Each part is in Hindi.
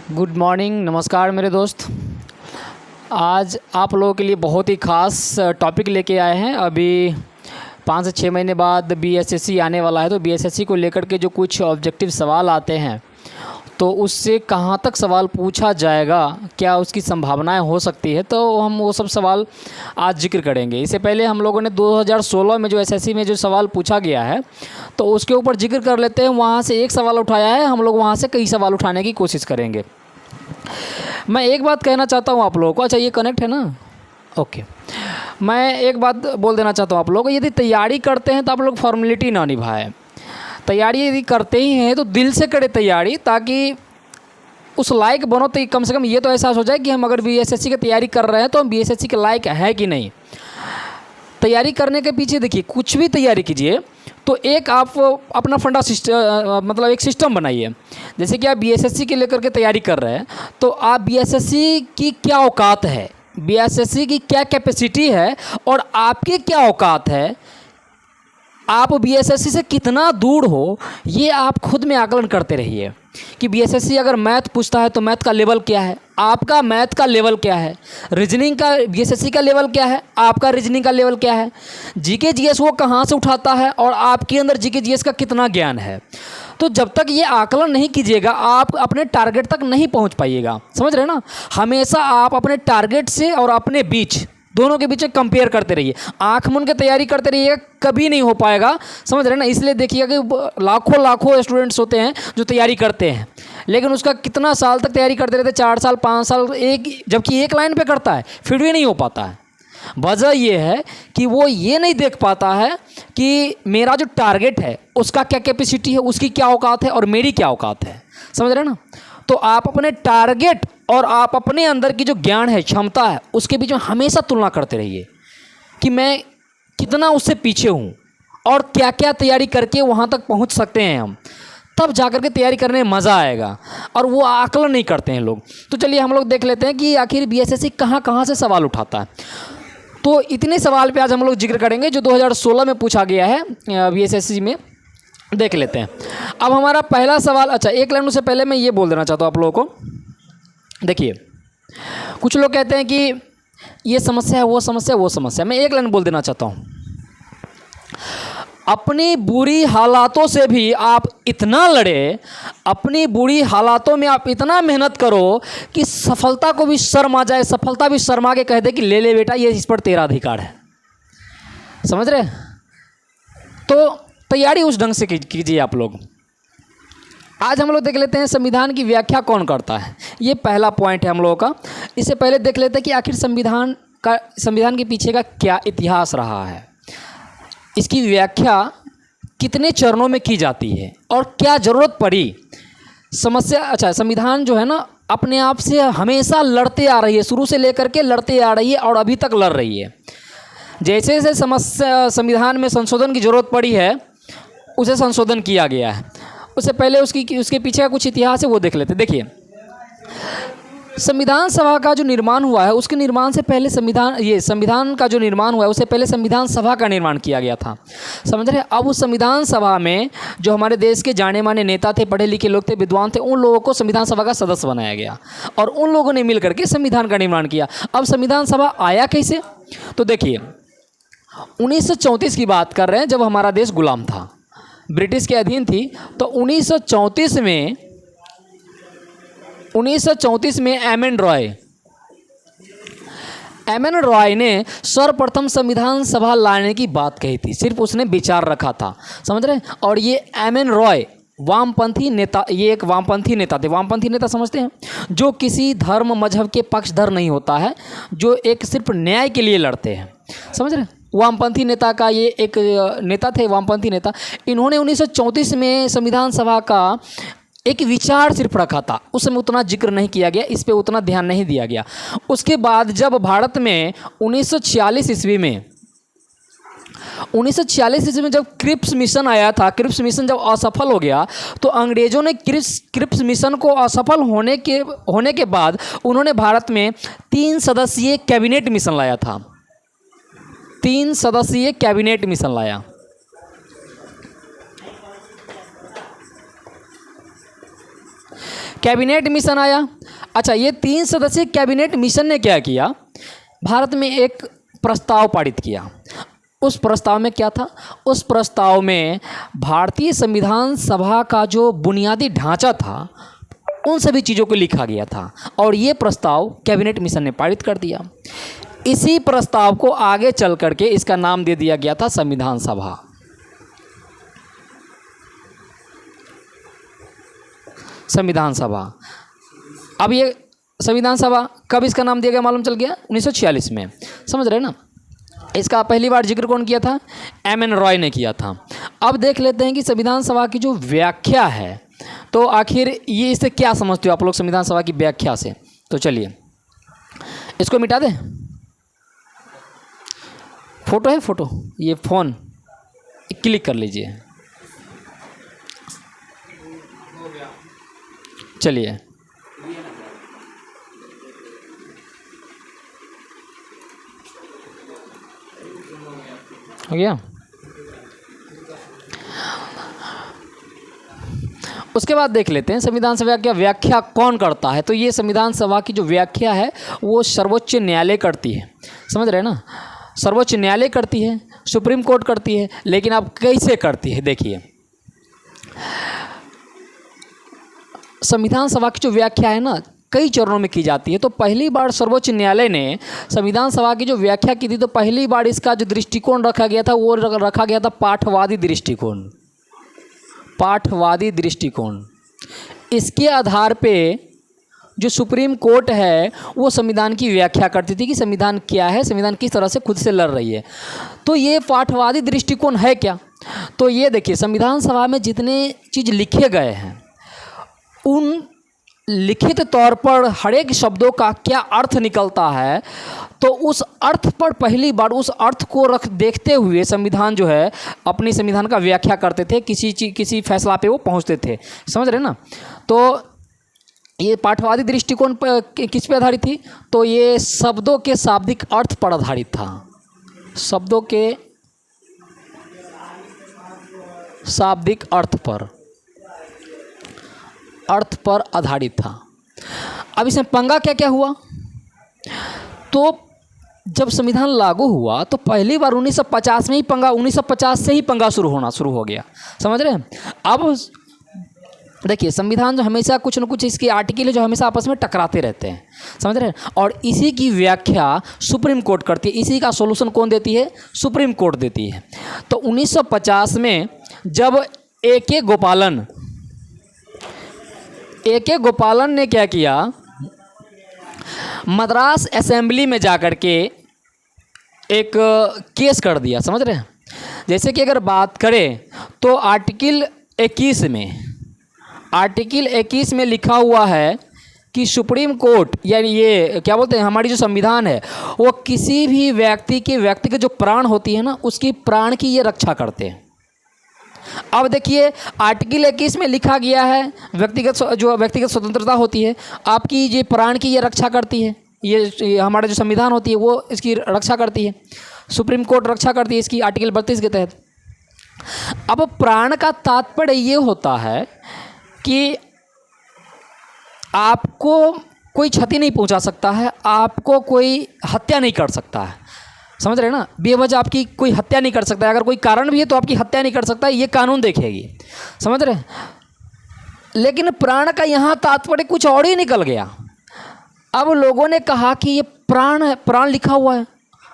गुड मॉर्निंग, नमस्कार मेरे दोस्त। आज आप लोगों के लिए बहुत ही ख़ास टॉपिक लेके आए हैं। अभी 5 से 6 महीने बाद बीएसएससी आने वाला है, तो बीएसएससी को लेकर के जो कुछ ऑब्जेक्टिव सवाल आते हैं, तो उससे कहाँ तक सवाल पूछा जाएगा, क्या उसकी संभावनाएं हो सकती है, तो हम वो सब सवाल आज जिक्र करेंगे। इससे पहले हम लोगों ने 2016 में जो एसएससी में जो सवाल पूछा गया है, तो उसके ऊपर जिक्र कर लेते हैं। वहाँ से एक सवाल उठाया है, हम लोग वहाँ से कई सवाल उठाने की कोशिश करेंगे। मैं एक बात कहना चाहता हूँ आप लोगों को। अच्छा, ये कनेक्ट है ना? ओके। मैं एक बात बोल देना चाहता हूँ आप लोगों को, यदि तैयारी करते हैं तो आप लोग फॉर्मेलिटी ना निभाएं। तैयारी यदि करते ही हैं तो दिल से करें तैयारी, ताकि उस लायक बनो। तो कम से कम ये तो एहसास हो जाए कि हम अगर बीएसएससी की तैयारी कर रहे हैं तो हम बीएसएससी के लायक है कि नहीं। तैयारी करने के पीछे देखिए, कुछ भी तैयारी कीजिए तो एक आप अपना फंडा सिस्टम, मतलब एक सिस्टम बनाइए। जैसे कि आप बीएसएससी के लेकर के तैयारी कर रहे हैं, तो आप बीएसएससी की क्या औकात है, बीएसएससी की क्या कैपेसिटी है और आपकी क्या औकात है, आप बीएसएससी से कितना दूर हो, ये आप खुद में आकलन करते रहिए। कि बीएसएससी अगर मैथ पूछता है तो मैथ का लेवल क्या है, आपका मैथ का लेवल क्या है, रीजनिंग का बीएसएससी का लेवल क्या है, आपका रीजनिंग का लेवल क्या है, जीके जीएस वो कहाँ से उठाता है और आपके अंदर जीके जीएस का कितना ज्ञान है। तो जब तक ये आकलन नहीं कीजिएगा, आप अपने टारगेट तक नहीं पहुँच पाइएगा। समझ रहे हैं ना? हमेशा आप अपने टारगेट से और अपने बीच, दोनों के बीच कंपेयर करते रहिए, आंख मूंद के तैयारी करते रहिएगा, कभी नहीं हो पाएगा। समझ रहे हैं ना? इसलिए देखिएगा कि लाखों लाखों स्टूडेंट्स होते हैं जो तैयारी करते हैं, लेकिन उसका कितना साल तक तैयारी करते रहते हैं, 4 साल 5 साल, जबकि एक लाइन पे करता है, फिर भी नहीं हो पाता है। वजह ये है कि वो ये नहीं देख पाता है कि मेरा जो टारगेट है उसका क्या कैपेसिटी है, उसकी क्या औकात है और मेरी क्या औकात है। समझ रहे हैं ना? तो आप अपने टारगेट और आप अपने अंदर की जो ज्ञान है, क्षमता है, उसके बीच में हमेशा तुलना करते रहिए कि मैं कितना उससे पीछे हूँ और क्या क्या तैयारी करके वहाँ तक पहुँच सकते हैं हम। तब जाकर के तैयारी करने में मज़ा आएगा, और वो आकलन नहीं करते हैं लोग। तो चलिए हम लोग देख लेते हैं कि आखिर बीएसएससी कहाँ कहाँ से सवाल उठाता है। तो इतने सवाल पे आज हम लोग जिक्र करेंगे जो 2016 में पूछा गया है बीएसएससी में। देख लेते हैं। अब हमारा पहला सवाल, अच्छा एक लाइन उससे पहले मैं ये बोल देना चाहता हूँ आप लोगों को। देखिए, कुछ लोग कहते हैं कि ये समस्या है, वो समस्या है, वो समस्या। मैं एक लाइन बोल देना चाहता हूँ, अपनी बुरी हालातों से भी आप इतना लड़े, अपनी बुरी हालातों में आप इतना मेहनत करो कि सफलता को भी शर्म आ जाए, सफलता भी शर्मा के कह दे कि ले ले बेटा, ये इस पर तेरा अधिकार है। समझ रहे? तो तैयारी उस ढंग से कीजिए आप लोग। आज हम लोग देख लेते हैं संविधान की व्याख्या कौन करता है। ये पहला पॉइंट है हम लोगों का। इससे पहले देख लेते हैं कि आखिर संविधान के पीछे का क्या इतिहास रहा है, इसकी व्याख्या कितने चरणों में की जाती है और क्या ज़रूरत पड़ी समस्या। अच्छा, संविधान जो है ना, अपने आप से हमेशा लड़ते आ रही है, शुरू से लेकर के लड़ते आ रही है और अभी तक लड़ रही है। जैसे जैसे संविधान में संशोधन की ज़रूरत पड़ी है, उसे संशोधन किया गया है। उससे पहले उसके पीछे का कुछ इतिहास है, वो देख लेते। देखिए, संविधान सभा का जो निर्माण हुआ है, उसके निर्माण से पहले संविधान का जो निर्माण हुआ है, उससे पहले संविधान सभा का निर्माण किया गया था। समझ रहे? अब उस संविधान सभा में जो हमारे देश के जाने माने नेता थे, पढ़े लिखे लोग थे, विद्वान थे, उन लोगों को संविधान सभा का सदस्य बनाया गया और उन लोगों ने मिल करके संविधान का निर्माण किया। अब संविधान सभा आया कैसे? तो देखिए, 1934 की बात कर रहे हैं, जब हमारा देश गुलाम था, ब्रिटिश के अधीन थी। तो 1934 में एम एन रॉय ने सर्वप्रथम संविधान सभा लाने की बात कही थी। सिर्फ उसने विचार रखा था। समझ रहे हैं? और ये एम एन रॉय वामपंथी नेता, ये एक वामपंथी नेता थे। वामपंथी नेता समझते हैं? जो किसी धर्म मजहब के पक्षधर नहीं होता है, जो एक सिर्फ न्याय के लिए लड़ते हैं। समझ रहे हैं? वामपंथी नेता का ये एक नेता थे, वामपंथी नेता। इन्होंने 1934 में संविधान सभा का एक विचार सिर्फ रखा था। उस समय उतना जिक्र नहीं किया गया, इस पे उतना ध्यान नहीं दिया गया। उसके बाद जब भारत में 1946 ईस्वी में जब क्रिप्स मिशन आया था, क्रिप्स मिशन जब असफल हो गया, तो अंग्रेज़ों ने क्रिप्स मिशन को असफल होने के बाद उन्होंने भारत में 3 सदस्यीय कैबिनेट मिशन लाया था। 3 सदस्यीय कैबिनेट मिशन लाया। कैबिनेट मिशन आया। अच्छा, ये 3 सदस्यीय कैबिनेट मिशन ने क्या किया, भारत में एक प्रस्ताव पारित किया। उस प्रस्ताव में क्या था, उस प्रस्ताव में भारतीय संविधान सभा का जो बुनियादी ढांचा था उन सभी चीज़ों को लिखा गया था, और ये प्रस्ताव कैबिनेट मिशन ने पारित कर दिया। इसी प्रस्ताव को आगे चल करके इसका नाम दे दिया गया था संविधान सभा। संविधान सभा। अब ये संविधान सभा कब इसका नाम दिया गया मालूम चल गया, 1946 में। समझ रहे ना। इसका पहली बार जिक्र कौन किया था, एम.एन. रॉय ने किया था। अब देख लेते हैं कि संविधान सभा की जो व्याख्या है, तो आखिर ये इससे क्या समझते हो आप लोग संविधान सभा की व्याख्या से। तो चलिए इसको मिटा दें। फोटो है, फोटो, ये फ़ोन क्लिक कर लीजिए। चलिए हो गया। उसके बाद देख लेते हैं संविधान सभा की व्याख्या कौन करता है। तो ये संविधान सभा की जो व्याख्या है वो सर्वोच्च न्यायालय करती है। समझ रहे हैं ना, सर्वोच्च न्यायालय करती है, सुप्रीम कोर्ट करती है। लेकिन अब कैसे करती है, देखिए संविधान सभा की जो व्याख्या है ना कई चरणों में की जाती है। तो पहली बार सर्वोच्च न्यायालय ने संविधान सभा की जो व्याख्या की थी, तो पहली बार इसका जो दृष्टिकोण रखा गया था वो रखा गया था पाठवादी दृष्टिकोण। पाठवादी दृष्टिकोण, इसके आधार पे जो सुप्रीम कोर्ट है वो संविधान की व्याख्या करती थी कि संविधान क्या है, संविधान किस तरह से खुद से लड़ रही है। तो ये पाठवादी दृष्टिकोण है क्या, तो ये देखिए संविधान सभा में जितने चीज़ लिखे गए हैं उन लिखित तौर पर हर एक शब्दों का क्या अर्थ निकलता है, तो उस अर्थ पर पहली बार उस अर्थ को देखते हुए संविधान जो है अपनी संविधान का व्याख्या करते थे, किसी फैसला पे वो पहुंचते थे। समझ रहे ना। तो ये पाठवादी दृष्टिकोण पर किस पे आधारित थी, तो ये शब्दों के शाब्दिक अर्थ पर आधारित था। शब्दों के शाब्दिक अर्थ पर आधारित था। अब इसमें पंगा क्या क्या हुआ, तो जब संविधान लागू हुआ तो पहली बार 1950 में ही पंगा, 1950 से ही पंगा शुरू हो गया। समझ रहे हैं। अब देखिए संविधान जो हमेशा कुछ न कुछ इसके आर्टिकल है जो हमेशा आपस में टकराते रहते हैं। समझ रहे हैं। और इसी की व्याख्या सुप्रीम कोर्ट करती है, इसी का सॉल्यूशन कौन देती है, सुप्रीम कोर्ट देती है। तो 1950 में जब ए के गोपालन ने क्या किया, मद्रास असेंबली में जाकर के एक केस कर दिया। समझ रहे हैं। जैसे कि अगर बात करें तो आर्टिकल 21 में लिखा हुआ है कि सुप्रीम कोर्ट यानी ये क्या बोलते हैं हमारी जो संविधान है वो किसी भी व्यक्ति के जो प्राण होती है ना उसकी प्राण की ये रक्षा करते हैं। अब देखिए आर्टिकल 21 में लिखा गया है व्यक्तिगत स्वतंत्रता होती है, आपकी ये प्राण की ये रक्षा करती है। ये हमारा जो संविधान होती है वो इसकी रक्षा करती है, सुप्रीम कोर्ट रक्षा करती है इसकी आर्टिकल 32 के तहत। अब प्राण का तात्पर्य ये होता है कि आपको कोई क्षति नहीं पहुंचा सकता है, आपको कोई हत्या नहीं कर सकता है। समझ रहे हैं ना। बेवजह आपकी कोई हत्या नहीं कर सकता है, अगर कोई कारण भी है तो आपकी हत्या नहीं कर सकता है, ये कानून देखेगी। समझ रहे हैं। लेकिन प्राण का यहाँ तात्पर्य कुछ और ही निकल गया। अब लोगों ने कहा कि ये प्राण लिखा हुआ है,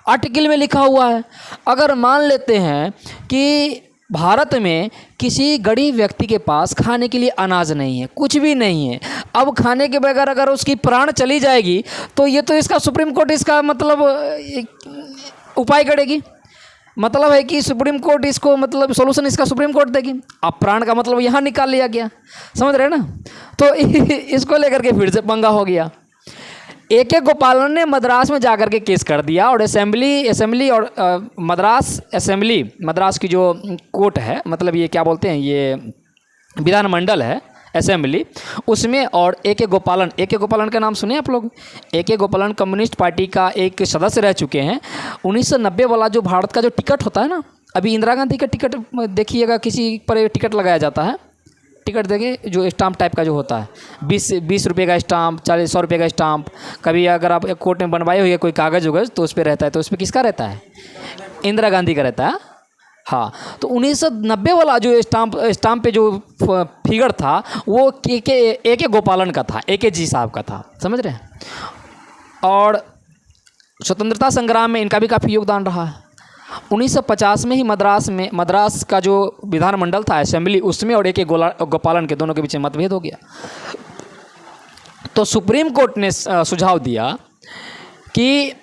आर्टिकल में लिखा हुआ है। अगर मान लेते हैं कि भारत में किसी गरीब व्यक्ति के पास खाने के लिए अनाज नहीं है, कुछ भी नहीं है, अब खाने के बगैर अगर उसकी प्राण चली जाएगी तो ये तो इसका सुप्रीम कोर्ट इसका मतलब उपाय करेगी। मतलब है कि सुप्रीम कोर्ट इसको मतलब सॉल्यूशन इसका सुप्रीम कोर्ट देगी। अब प्राण का मतलब यहाँ निकाल लिया गया। समझ रहे हैं ना। तो इसको लेकर के फिर से पंगा हो गया। ए के गोपालन ने मद्रास में जाकर के केस कर दिया और असेंबली और मद्रास की जो कोर्ट है मतलब ये क्या बोलते हैं ये विधानमंडल है असेंबली, उसमें और ए के गोपालन का नाम सुने आप लोग। ए के गोपालन कम्युनिस्ट पार्टी का एक सदस्य रह चुके हैं। 1990 वाला जो भारत का जो टिकट होता है ना, अभी इंदिरा गांधी का टिकट देखिएगा किसी पर टिकट लगाया जाता है टिकट देंगे जो स्टाम्प टाइप का जो होता है, 20 रुपये का स्टाम्प, 40-100 रुपये का स्टाम्प। कभी अगर आप एक कोर्ट में बनवाए हुए कोई कागज़ उगज तो उस पर रहता है, तो उस पर किसका रहता है? इंदिरा गांधी का रहता है। हाँ, तो 1990 वाला जो स्टाम्प पे जो फिगर था वो ए के गोपालन का था, ए के जी साहब का था, समझ रहे हैं। और स्वतंत्रता संग्राम में इनका भी काफ़ी योगदान रहा है। 1950 में ही मद्रास का जो विधानमंडल था, असेंबली, उसमें और ए के गोपालन के दोनों के बीच मतभेद हो गया। तो सुप्रीम कोर्ट ने सुझाव दिया कि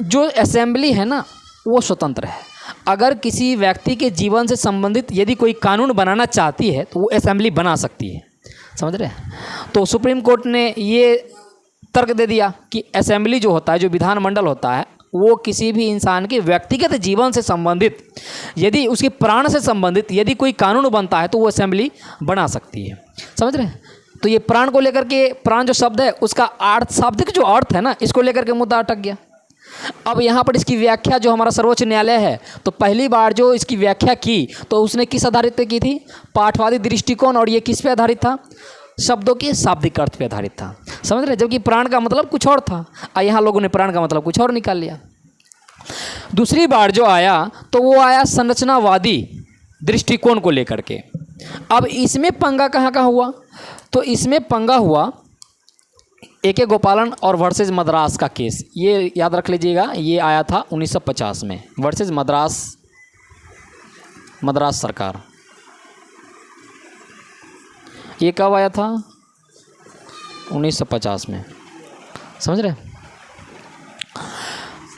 जो असेंबली है ना वो स्वतंत्र है। अगर किसी व्यक्ति के जीवन से संबंधित यदि कोई कानून बनाना चाहती है तो वो असेंबली बना सकती है, समझ रहे हैं। तो सुप्रीम कोर्ट ने ये तर्क दे दिया कि असेंबली जो होता है, जो विधानमंडल होता है, वो किसी भी इंसान के व्यक्तिगत जीवन से संबंधित, यदि उसके प्राण से संबंधित यदि कोई कानून बनता है तो वो असेंबली बना सकती है, समझ रहे हैं। तो ये प्राण को लेकर के, प्राण जो शब्द है उसका शाब्दिक जो अर्थ है ना, इसको लेकर के मुद्दा अटक गया। अब यहाँ पर इसकी व्याख्या जो हमारा सर्वोच्च न्यायालय है, तो पहली बार जो इसकी व्याख्या की तो उसने किस आधारित पे की थी? पाठवादी दृष्टिकोण। और ये किस पे आधारित था? शब्दों के शाब्दिक अर्थ पे आधारित था, समझ रहे। जबकि प्राण का मतलब कुछ और था, यहाँ लोगों ने प्राण का मतलब कुछ और निकाल लिया। दूसरी बार जो आया तो वो आया संरचनावादी दृष्टिकोण को लेकर के। अब इसमें पंगा कहाँ का हुआ? तो इसमें पंगा हुआ ए के गोपालन और वर्सेस मद्रास का केस। ये याद रख लीजिएगा, ये आया था 1950 में, वर्सेस मद्रास सरकार। ये कब आया था? 1950 में, समझ रहे।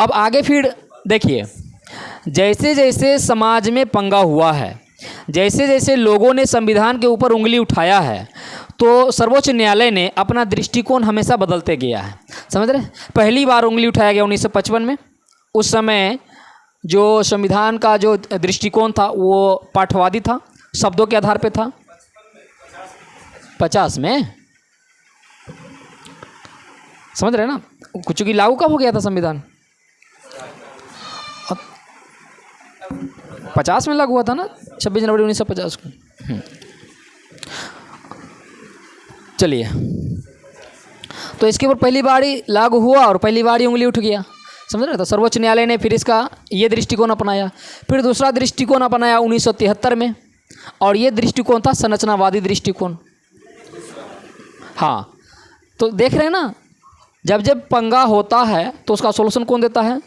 अब आगे फिर देखिए, जैसे जैसे समाज में पंगा हुआ है, जैसे जैसे लोगों ने संविधान के ऊपर उंगली उठाया है, तो सर्वोच्च न्यायालय ने अपना दृष्टिकोण हमेशा बदलते गया है, समझ रहे। पहली बार उंगली उठाया गया 1955 में। उस समय जो संविधान का जो दृष्टिकोण था वो पाठवादी था, शब्दों के आधार पे था। 50 में, समझ रहे ना, कुछ की लागू कब हो गया था संविधान? 50 में लागू हुआ था ना, 26 जनवरी 1950 को। चलिए, तो इसके ऊपर पहली बार ही लागू हुआ और पहली बार ही उंगली उठ गया, समझ रहे। तो सर्वोच्च न्यायालय ने फिर इसका ये दृष्टिकोण अपनाया। फिर दूसरा दृष्टिकोण अपनाया 1973 में, और ये दृष्टिकोण था संरचनावादी दृष्टिकोण। हाँ, तो देख रहे हैं ना, जब जब पंगा होता है तो उसका सॉल्यूशन कौन देता है?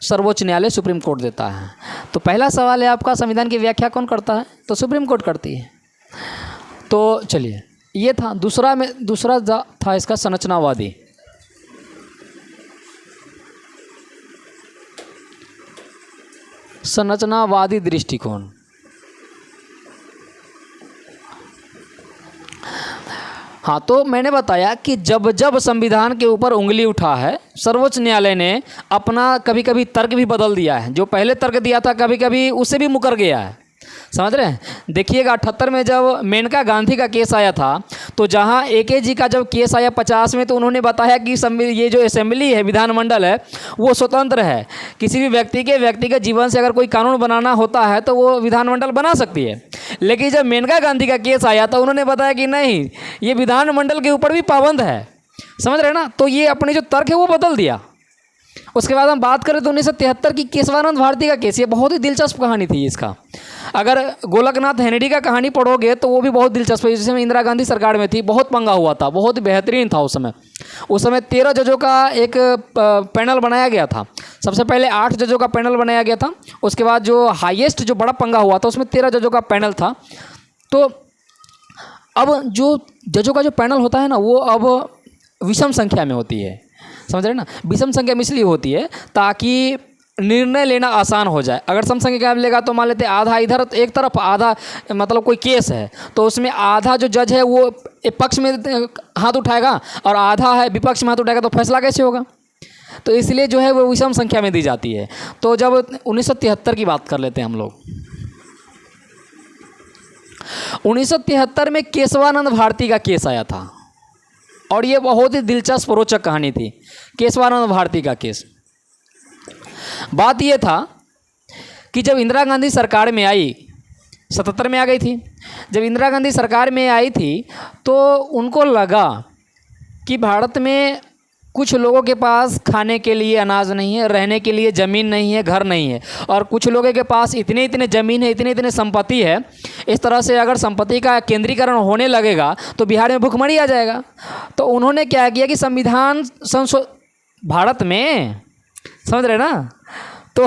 सर्वोच्च न्यायालय, सुप्रीम कोर्ट देता है। तो पहला सवाल है आपका, संविधान की व्याख्या कौन करता है? तो सुप्रीम कोर्ट करती है। तो चलिए, ये था। दूसरा था इसका संरचनावादी दृष्टिकोण। हाँ, तो मैंने बताया कि जब जब संविधान के ऊपर उंगली उठा है, सर्वोच्च न्यायालय ने अपना कभी कभी तर्क भी बदल दिया है। जो पहले तर्क दिया था कभी कभी उससे भी मुकर गया है, समझ रहे हैं। देखिएगा 78 में जब मेनका गांधी का केस आया था, तो जहां एके जी का जब केस आया 50 में, तो उन्होंने बताया कि ये जो असेंबली है, विधानमंडल है, वो स्वतंत्र है। किसी भी व्यक्ति के व्यक्तिगत जीवन से अगर कोई कानून बनाना होता है तो वो विधानमंडल बना सकती है। लेकिन जब मेनका गांधी का केस आया तो उन्होंने बताया कि नहीं, ये विधानमंडल के ऊपर भी पाबंद है, समझ रहे ना। तो ये अपने जो तर्क है वो बदल दिया। उसके बाद हम बात करें तो 1973 की केशवानंद भारती का केस, ये बहुत ही दिलचस्प कहानी थी इसका। अगर गोलकनाथ हेनरी का कहानी पढ़ोगे तो वो भी बहुत दिलचस्प है। जिसमें इंदिरा गांधी सरकार में थी, बहुत पंगा हुआ था, बहुत बेहतरीन था उस समय 13 जजों का एक पैनल बनाया गया था। सबसे पहले 8 जजों का पैनल बनाया गया था। उसके बाद जो हाईएस्ट जो बड़ा पंगा हुआ था उसमें 13 जजों का पैनल था। तो अब जो जजों का जो पैनल होता है ना, वो अब विषम संख्या में होती है, समझ रहे ना। विषम संख्या में इसलिए होती है ताकि निर्णय लेना आसान हो जाए। अगर सम संख्या लेगा तो मान लेते आधा इधर एक तरफ, आधा मतलब कोई केस है तो उसमें आधा जो जज है वो एक पक्ष में हाथ उठाएगा और आधा है विपक्ष में हाथ उठाएगा, तो फैसला कैसे होगा? तो इसलिए जो है वो विषम संख्या में दी जाती है। तो जब 1973 की बात कर लेते हैं हम लोग, 1973 में केशवानंद भारती का केस आया था और ये बहुत ही दिलचस्प रोचक कहानी थी, केशवानंद भारती का केस। बात ये था कि जब इंदिरा गांधी सरकार में आई, 77 में आ गई थी। जब इंदिरा गांधी सरकार में आई थी तो उनको लगा कि भारत में कुछ लोगों के पास खाने के लिए अनाज नहीं है, रहने के लिए ज़मीन नहीं है, घर नहीं है, और कुछ लोगों के पास इतने इतने ज़मीन है, इतने इतने संपत्ति है। इस तरह से अगर संपत्ति का केंद्रीकरण होने लगेगा तो बिहार में भुखमरी आ जाएगा। तो उन्होंने क्या किया कि संविधान भारत में, समझ रहे ना, तो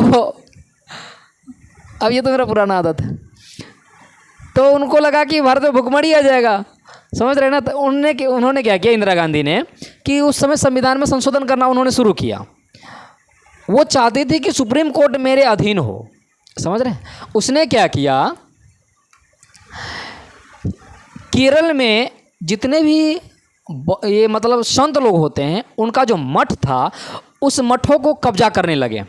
अब ये तो मेरा पुराना आदत है, तो उनको लगा कि भारत में भुखमरी आ जाएगा, समझ रहे ना। तो उन्होंने क्या किया, इंदिरा गांधी ने, कि उस समय संविधान में संशोधन करना उन्होंने शुरू किया। वो चाहती थी कि सुप्रीम कोर्ट मेरे अधीन हो, समझ रहे हैं। उसने क्या किया, केरल में जितने भी ये मतलब संत लोग होते हैं, उनका जो मठ था, उस मठों को कब्जा करने लगे,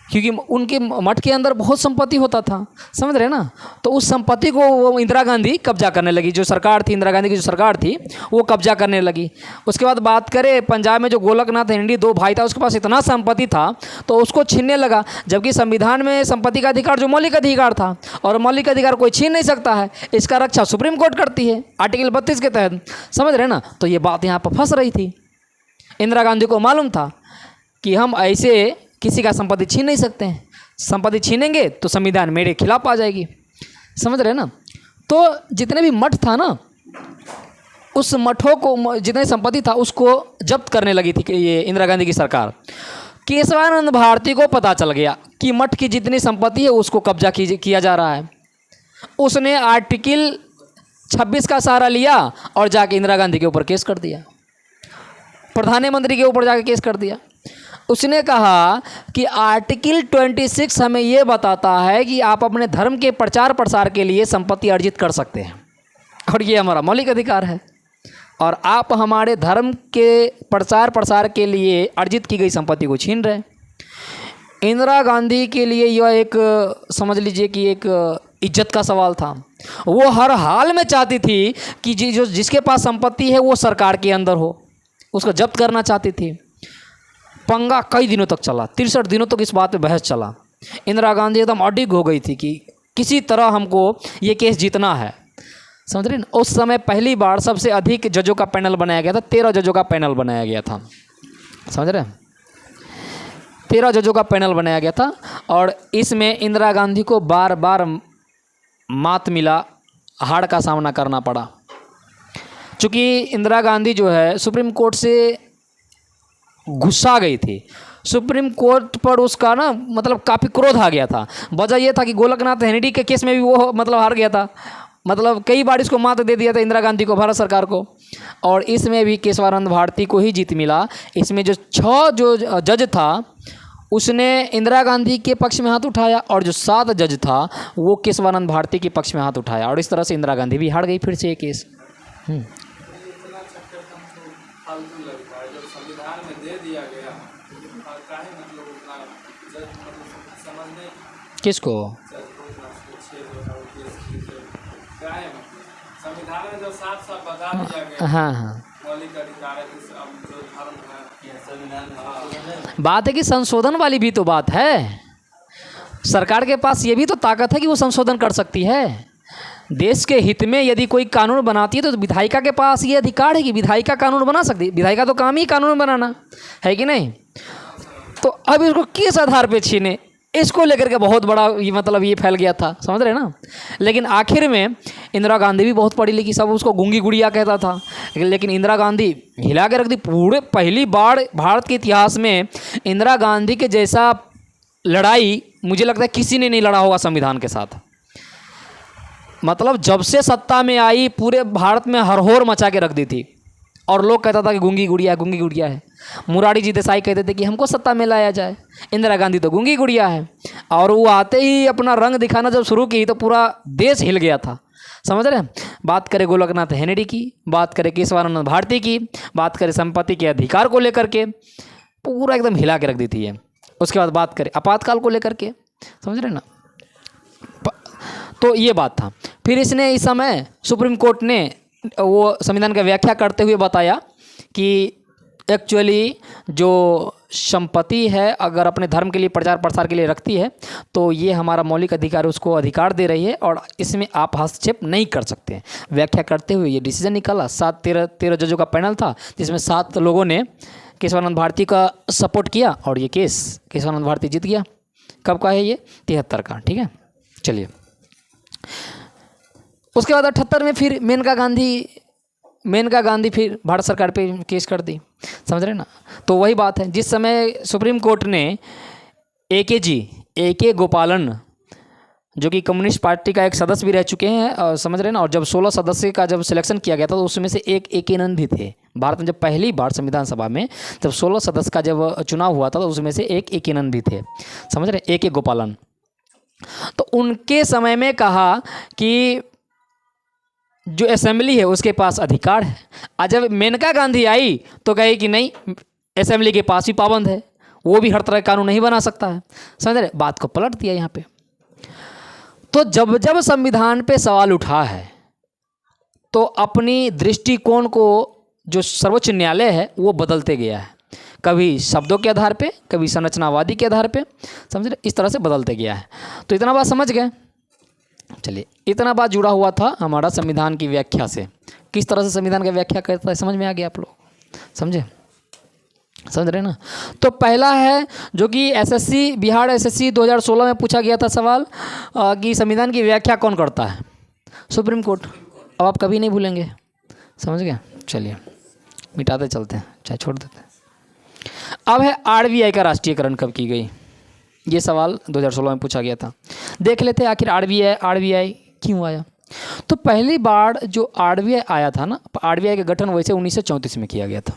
क्योंकि उनके मठ के अंदर बहुत संपत्ति होता था, समझ रहे ना। तो उस संपत्ति को वो इंदिरा गांधी कब्जा करने लगी, जो सरकार थी, इंदिरा गांधी की जो सरकार थी वो कब्जा करने लगी। उसके बाद बात करें पंजाब में, जो गोलकनाथ हेनरी 2 भाई था, उसके पास इतना संपत्ति था तो उसको छीनने लगा, जबकि संविधान में संपत्ति का अधिकार जो मौलिक अधिकार था, और मौलिक अधिकार कोई छीन नहीं सकता है, इसका रक्षा सुप्रीम कोर्ट करती है आर्टिकल 32 के तहत, समझ रहे ना। तो ये बात यहाँ पर फंस रही थी। इंदिरा गांधी को मालूम था कि हम ऐसे किसी का संपत्ति छीन नहीं सकते हैं, संपत्ति छीनेंगे तो संविधान मेरे खिलाफ आ जाएगी, समझ रहे ना। तो जितने भी मठ था ना, उस मठों को, जितने संपत्ति था उसको जब्त करने लगी थी ये इंदिरा गांधी की सरकार। केशवानंद भारती को पता चल गया कि मठ की जितनी संपत्ति है उसको कब्जा किया जा रहा है। उसने आर्टिकल 26 का सहारा लिया और जाके इंदिरा गांधी के ऊपर केस कर दिया, प्रधानमंत्री के ऊपर जाके केस कर दिया। उसने कहा कि आर्टिकल 26 हमें ये बताता है कि आप अपने धर्म के प्रचार प्रसार के लिए संपत्ति अर्जित कर सकते हैं, और ये हमारा मौलिक अधिकार है, और आप हमारे धर्म के प्रचार प्रसार के लिए अर्जित की गई संपत्ति को छीन रहे हैं। इंदिरा गांधी के लिए यह एक, समझ लीजिए कि एक इज्जत का सवाल था। वो हर हाल में चाहती थी कि जिसके पास संपत्ति है वो सरकार के अंदर हो, उसको जब्त करना चाहती थी। पंगा कई दिनों तक चला, 63 दिनों तक इस बात पे बहस चला। इंदिरा गांधी एकदम अडिग हो गई थी कि किसी तरह हमको ये केस जीतना है, समझ रहे ना। उस समय पहली बार सबसे अधिक जजों का पैनल बनाया गया था, 13 जजों का पैनल बनाया गया था, समझ रहे हैं, 13 जजों का पैनल बनाया गया था। और इसमें इंदिरा गांधी को बार बार मात मिला, हार का सामना करना पड़ा। चूँकि इंदिरा गांधी जो है सुप्रीम कोर्ट से गुस्सा गई थी, सुप्रीम कोर्ट पर उसका ना मतलब काफ़ी क्रोध आ गया था। वजह यह था कि गोलकनाथ हेनरी के केस में भी वो मतलब हार गया था, मतलब कई बार इसको मात दे दिया था इंदिरा गांधी को, भारत सरकार को, और इसमें भी केशवानंद भारती को ही जीत मिला। इसमें जो 6 जो जज था उसने इंदिरा गांधी के पक्ष में हाथ उठाया, और जो 7 जज था वो केशवानंद भारती के पक्ष में हाथ उठाया, और इस तरह से इंदिरा गांधी भी हार गई फिर से ये केस। किसको? हाँ हाँ, बात है कि संशोधन वाली भी तो बात है। सरकार के पास ये भी तो ताकत है कि वो संशोधन कर सकती है। देश के हित में यदि कोई कानून बनाती है तो विधायिका के पास ये अधिकार है कि विधायिका कानून बना सकती है। विधायिका तो काम ही कानून बनाना है कि नहीं। तो अब इसको किस आधार पे छीने, इसको लेकर के बहुत बड़ा ये मतलब ये फैल गया था, समझ रहे ना। लेकिन आखिर में इंदिरा गांधी भी बहुत पढ़ी लिखी, सब उसको गूंगी गुड़िया कहता था, लेकिन इंदिरा गांधी हिला के रख दी। पूरे पहली बार भारत के इतिहास में इंदिरा गांधी के जैसा लड़ाई मुझे लगता है किसी ने नहीं लड़ा होगा संविधान के साथ। मतलब जब से सत्ता में आई पूरे भारत में हरहोर मचा के रख दी थी, और लोग कहता था कि गूंगी गुड़िया है। मुरारी जी देसाई कहते थे कि हमको सत्ता में लाया जाए, इंदिरा गांधी तो गूंगी गुड़िया है। और वो आते ही अपना रंग दिखाना जब शुरू की तो पूरा देश हिल गया था, समझ रहे हैं। बात करें गोलकनाथ हेनरी की, बात करें केशवानंद भारती की, बात करें संपत्ति के अधिकार को लेकर के, पूरा एकदम हिला के रख दी थी है। उसके बाद बात करें आपातकाल को लेकर के, समझ रहे ना। तो ये बात था। फिर इसने इस समय सुप्रीम कोर्ट ने वो संविधान का व्याख्या करते हुए बताया कि एक्चुअली जो संपत्ति है अगर अपने धर्म के लिए प्रचार प्रसार के लिए रखती है तो ये हमारा मौलिक अधिकार है, उसको अधिकार दे रही है और इसमें आप हस्तक्षेप नहीं कर सकते हैं। व्याख्या करते हुए ये डिसीजन निकाला। 13 जजों का पैनल था जिसमें 7 लोगों ने केशवानंद भारती का सपोर्ट किया और ये केस केशवानंद भारती जीत गया। कब का है ये? 73 का। ठीक है, चलिए। उसके बाद 78 में फिर मेनका गांधी फिर भारत सरकार पे केस कर दी। समझ रहे ना? तो वही बात है, जिस समय सुप्रीम कोर्ट ने ए के गोपालन जो कि कम्युनिस्ट पार्टी का एक सदस्य भी रह चुके हैं, और समझ रहे ना, और जब 16 सदस्य का जब सिलेक्शन किया गया था तो उसमें से एक ए के नंद भी थे। भारत में जब पहली बार संविधान सभा में जब 16 सदस्य का जब चुनाव हुआ था तो उसमें से एक ए के नंद भी थे। समझ रहे? ए के गोपालन। तो उनके समय में कहा कि जो असेंबली है उसके पास अधिकार है। आज जब मेनका गांधी आई तो कहे कि नहीं, असेंबली के पास भी पाबंद है, वो भी हर तरह का कानून नहीं बना सकता है। समझ रहे? बात को पलट दिया यहाँ पे। तो जब जब संविधान पे सवाल उठा है तो अपनी दृष्टिकोण को जो सर्वोच्च न्यायालय है वो बदलते गया है, कभी शब्दों के आधार पे, कभी संरचनावादी के आधार पे। समझ रहे? इस तरह से बदलते गया है। तो इतना बात समझ गए? चलिए, इतना बात जुड़ा हुआ था हमारा संविधान की व्याख्या से। किस तरह से संविधान की व्याख्या करता है समझ में आ गया आप लोग? समझे? समझ रहे ना? तो पहला है जो कि एसएससी बिहार एसएससी 2016 में पूछा गया था सवाल कि संविधान की व्याख्या कौन करता है? Supreme court. अब आप कभी नहीं भूलेंगे। समझ गए? चलिए, मिटाते चलते हैं, चाहे छोड़ देते हैं। अब है आरबीआई का राष्ट्रीयकरण कब की गई? ये सवाल 2016 में पूछा गया था। देख लेते हैं आखिर आरबीआई क्यों आया। तो पहली बार जो आरबीआई आया था ना, आरबीआई का गठन वैसे 1934 में किया गया था।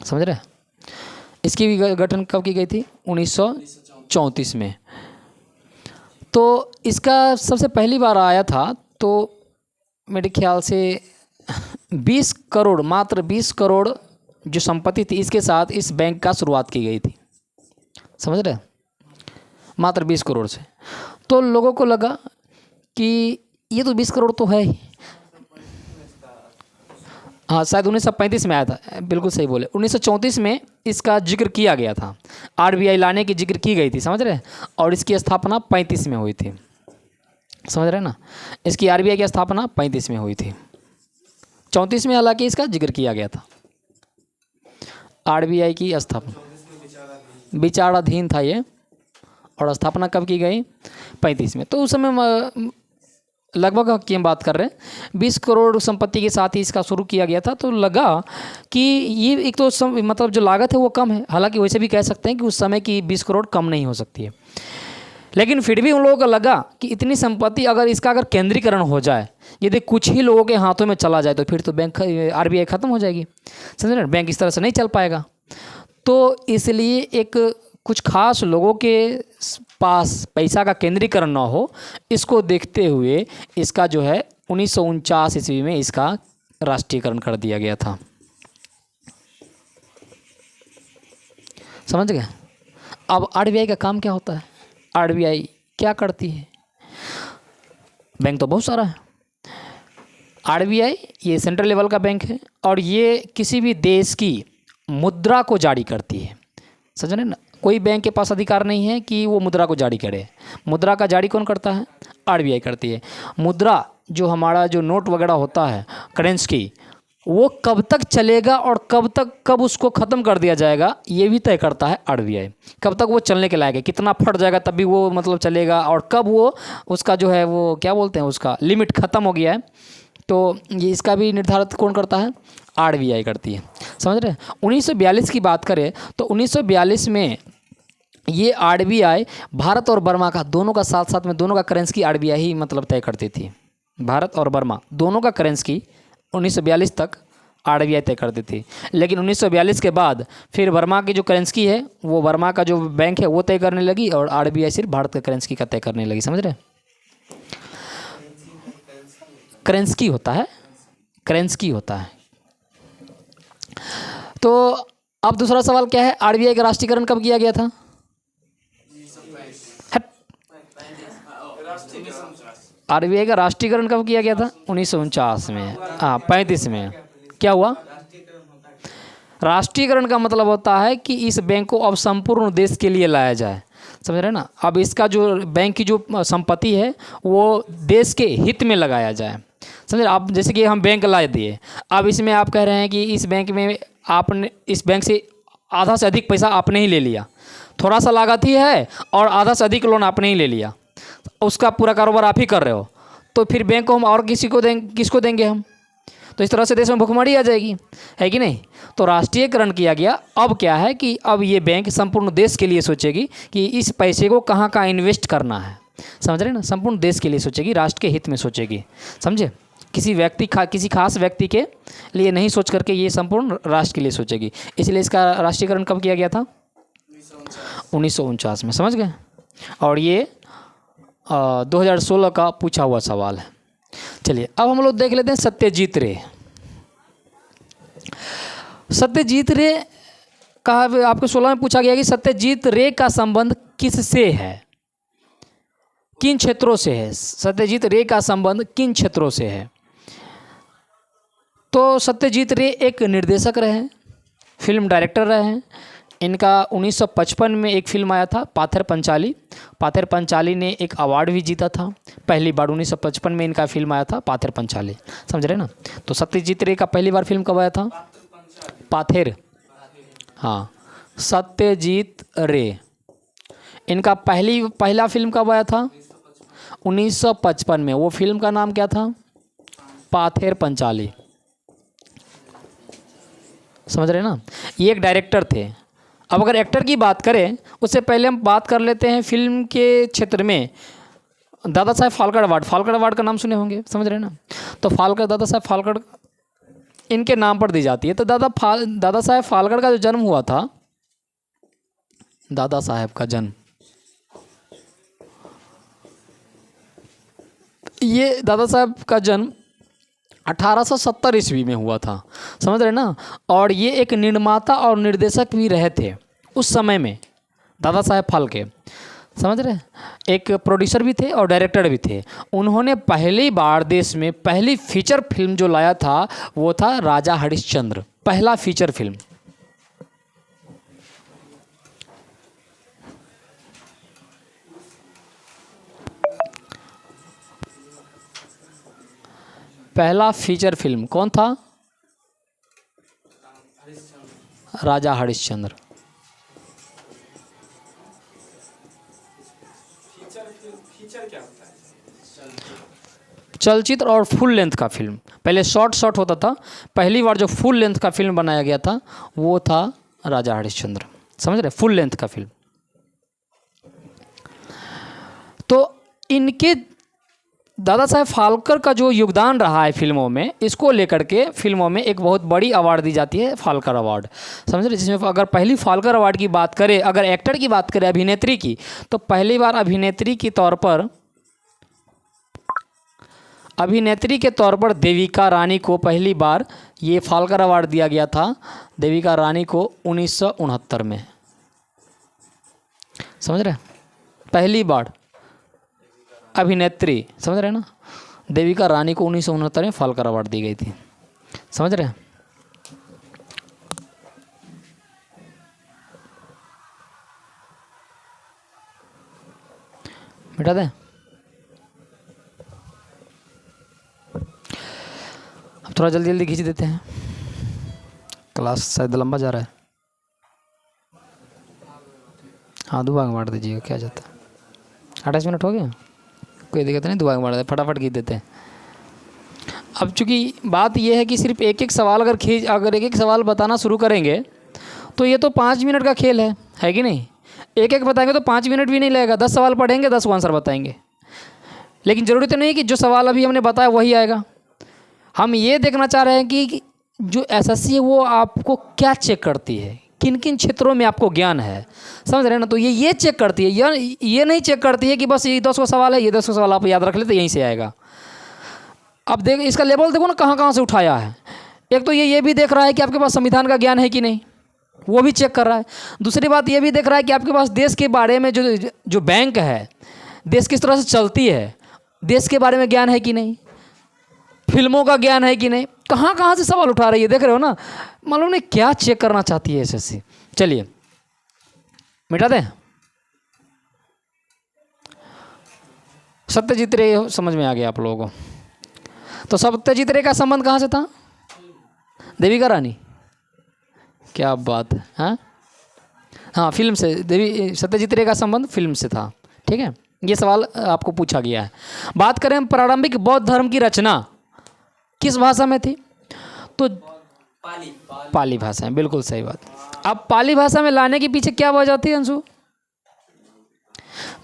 समझ रहे? इसकी भी गठन कब की गई थी? 1934 में। तो इसका सबसे पहली बार आया था तो मेरे ख्याल से 20 करोड़, मात्र 20 करोड़ जो संपत्ति थी इसके साथ इस बैंक का शुरुआत की गई थी। समझ रहे? मात्र 20 करोड़ से। तो लोगों को लगा कि ये तो 20 करोड़ तो है ही। हाँ, शायद 1935 में आया था, बिल्कुल सही बोले। 1934 में इसका जिक्र किया गया था, आरबीआई लाने की जिक्र की गई थी। समझ रहे? और इसकी स्थापना 35 में हुई थी। समझ रहे ना? इसकी आरबीआई की स्थापना 35 में हुई थी। 34 में हालांकि इसका जिक्र किया गया था, आरबीआई की स्थापना। विचाराधीन था ये, और स्थापना कब की गई? 35 में। तो उस समय लगभग की हम बात कर रहे हैं 20 करोड़ संपत्ति के साथ ही इसका शुरू किया गया था। तो लगा कि ये एक तो मतलब जो लागत है वो कम है, हालांकि वैसे भी कह सकते हैं कि उस समय की 20 करोड़ कम नहीं हो सकती है, लेकिन फिर भी उन लोगों को लगा कि इतनी संपत्ति अगर केंद्रीकरण हो जाए, यदि कुछ ही लोगों के हाथों में चला जाए तो फिर तो बैंक आरबीआई ख़त्म हो जाएगी। समझ रहे? बैंक इस तरह से नहीं चल पाएगा। तो इसलिए एक कुछ खास लोगों के पास पैसा का केंद्रीकरण ना हो, इसको देखते हुए इसका जो है 1949 ईस्वी में इसका राष्ट्रीयकरण कर दिया गया था। समझ गए? अब आरबीआई का काम क्या होता है? आरबीआई क्या करती है? बैंक तो बहुत सारा है। आरबीआई ये सेंट्रल लेवल का बैंक है और ये किसी भी देश की मुद्रा को जारी करती है। समझ रहे ना? कोई बैंक के पास अधिकार नहीं है कि वो मुद्रा को जारी करे। मुद्रा का जारी कौन करता है? आरबीआई करती है। मुद्रा जो हमारा जो नोट वगैरह होता है करेंसी, वो कब तक चलेगा और कब उसको ख़त्म कर दिया जाएगा ये भी तय करता है आरबीआई। कब तक वो चलने के लायक है, कितना फट जाएगा तभी वो मतलब चलेगा, और कब वो उसका जो है वो क्या बोलते हैं उसका लिमिट ख़त्म हो गया है, तो ये इसका भी निर्धारित कौन करता है? आरबीआई करती है। समझ रहे हैं? 1942 की बात करें तो 1942 में ये आरबीआई भारत और बर्मा का दोनों का साथ साथ में दोनों का करेंसी की आरबीआई ही मतलब तय करती थी। भारत और बर्मा दोनों का करेंसी की 1942 तक आरबीआई तय करती थी, लेकिन 1942 के बाद फिर बर्मा की जो करेंसी है वो बर्मा का जो बैंक है वो तय करने लगी और आरबीआई सिर्फ भारत के करेंसी का तय करने लगी। समझ रहे? करेंसी होता है, करेंसी होता है। तो अब दूसरा सवाल क्या है? आरबीआई का राष्ट्रीयकरण कब किया गया था? आरबीआई का राष्ट्रीयकरण कब किया गया था? 1949 में। हाँ, 35 में। क्या हुआ? राष्ट्रीयकरण का मतलब होता है कि इस बैंक को अब संपूर्ण देश के लिए लाया जाए, समझ रहे हैं ना। अब इसका जो बैंक की जो संपत्ति है वो देश के हित में लगाया जाए, समझ रहे। आप जैसे कि हम बैंक ला दिए, अब इसमें आप कह रहे हैं कि इस बैंक में आपने इस बैंक से आधा से अधिक पैसा आपने ही ले लिया, थोड़ा सा लागत ही है और आधा से अधिक लोन आपने ही ले लिया, उसका पूरा कारोबार आप ही कर रहे हो, तो फिर बैंक को हम और किसको देंगे हम? तो इस तरह से देश में भुखमरी आ जाएगी, है कि नहीं। तो राष्ट्रीयकरण किया गया। अब क्या है कि अब ये बैंक संपूर्ण देश के लिए सोचेगी कि इस पैसे को कहाँ कहाँ इन्वेस्ट करना है, समझ रहे ना। संपूर्ण देश के लिए सोचेगी, राष्ट्र के हित में सोचेगी, समझे। किसी खास व्यक्ति के लिए नहीं सोच करके ये संपूर्ण राष्ट्र के लिए सोचेगी। इसलिए इसका राष्ट्रीयकरण कब किया गया था? 1949 में, समझ गए। और ये 2016 का पूछा हुआ सवाल है। चलिए अब हम लोग देख लेते हैं सत्यजीत रे। सत्यजीत रे का आपको 16 में पूछा गया कि सत्यजीत रे का संबंध किससे है, किन क्षेत्रों से है? सत्यजीत रे का संबंध किन क्षेत्रों से है? तो सत्यजीत रे एक निर्देशक रहे, फिल्म डायरेक्टर रहे हैं। इनका 1955 में एक फिल्म आया था पाथेर पंचाली। पाथेर पंचाली ने एक अवार्ड भी जीता था पहली बार। 1955 में इनका फिल्म आया था पाथेर पंचाली, समझ रहे ना। तो सत्यजीत रे का पहली बार फिल्म कब आया था? पाथेर, हाँ, सत्यजीत रे। इनका पहला फिल्म कब आया था? 1955 में। वो फिल्म का नाम क्या था? पाथेर पंचाली, समझ रहे ना। ये एक डायरेक्टर थे। अब अगर एक्टर की बात करें उससे पहले हम बात कर लेते हैं फिल्म के क्षेत्र में दादा साहेब फाल्के अवार्ड। फाल्के अवार्ड का नाम सुने होंगे, समझ रहे ना। तो दादा साहेब फाल्के इनके नाम पर दी जाती है। तो दादा साहेब फाल्के का जो जन्म हुआ था, दादा साहेब का जन्म, ये दादा साहेब का जन्म 1870 ईस्वी में हुआ था, समझ रहे ना। और ये एक निर्माता और निर्देशक भी रहे थे उस समय में, दादा साहेब फाल्के, समझ रहे। एक प्रोड्यूसर भी थे और डायरेक्टर भी थे। उन्होंने पहली बार देश में पहली फीचर फिल्म जो लाया था वो था राजा हरिश्चंद्र, पहला फीचर फिल्म। पहला फीचर फिल्म कौन था? राजा हरिश्चंद्र। फीचर क्या होता है? चलचित्र और फुल लेंथ का फिल्म। पहले शॉर्ट होता था, पहली बार जो फुल लेंथ का फिल्म बनाया गया था वो था राजा हरिश्चंद्र, समझ रहे, फुल लेंथ का फिल्म। तो इनके दादा साहेब फाल्के का जो योगदान रहा है फिल्मों में, इसको लेकर के फिल्मों में एक बहुत बड़ी अवार्ड दी जाती है, फाल्के अवार्ड, समझ रहे। जिसमें अगर पहली फाल्के अवार्ड की बात करें, अगर एक्टर की बात करें, अभिनेत्री की, तो पहली बार अभिनेत्री के तौर पर देविका रानी को पहली बार ये फाल्के अवार्ड दिया गया था। देविका रानी को 1969 में, समझ रहे, पहली बार अभिनेत्री, समझ रहे ना। देविका रानी को 1969 में फाल्के अवार्ड दी गई थी, समझ रहे। मिटा दें। अब थोड़ा जल्दी जल्दी खींच देते हैं, क्लास शायद लंबा जा रहा है। हाँ, 2 भाग बांट दीजिएगा, क्या जाता है। 28 मिनट हो गया, कोई दिक्कत नहीं, 2 भाग बांट देते, फटाफट खींच देते हैं। अब चूंकि बात यह है कि सिर्फ एक एक सवाल अगर एक एक सवाल बताना शुरू करेंगे तो ये तो 5 मिनट का खेल है कि नहीं। एक एक बताएंगे तो 5 मिनट भी नहीं लगेगा। 10 सवाल पढ़ेंगे, 10 को आंसर बताएंगे। लेकिन ज़रूरी तो नहीं कि जो सवाल अभी हमने बताया वही आएगा। हम ये देखना चाह रहे हैं कि जो एसएससी है वो आपको क्या चेक करती है, किन किन क्षेत्रों में आपको ज्ञान है, समझ रहे हैं ना। तो ये चेक करती है, ये नहीं चेक करती है कि बस ये 10 सवाल है, ये 10 सवाल आप याद रख लेते यहीं से आएगा। अब देख, इसका लेवल देखो ना कहाँ कहाँ से उठाया है। एक तो ये भी देख रहा है कि आपके पास संविधान का ज्ञान है कि नहीं, वो भी चेक कर रहा है। दूसरी बात ये भी देख रहा है कि आपके पास देश के बारे में जो बैंक है, देश किस तरह से चलती है, देश के बारे में ज्ञान है कि नहीं, फिल्मों का ज्ञान है कि नहीं, कहाँ कहाँ से सवाल उठा रही है, देख रहे हो ना। मालूम नहीं क्या चेक करना चाहती है एसएससी। चलिए मिटा दें। सत्यजीत रे समझ में आ गया आप लोगों को। तो सत्यजीत रे का संबंध कहाँ से था? देविका रानी। क्या बात है। हाँ फिल्म से, देवी सत्यजीत रे का संबंध फिल्म से था। ठीक है, ये सवाल आपको पूछा गया है। बात करें प्रारंभिक बौद्ध धर्म की रचना किस भाषा में थी? तो पाली भाषा में, बिल्कुल सही बात। अब पाली भाषा में लाने के पीछे क्या वजह थी अंशु?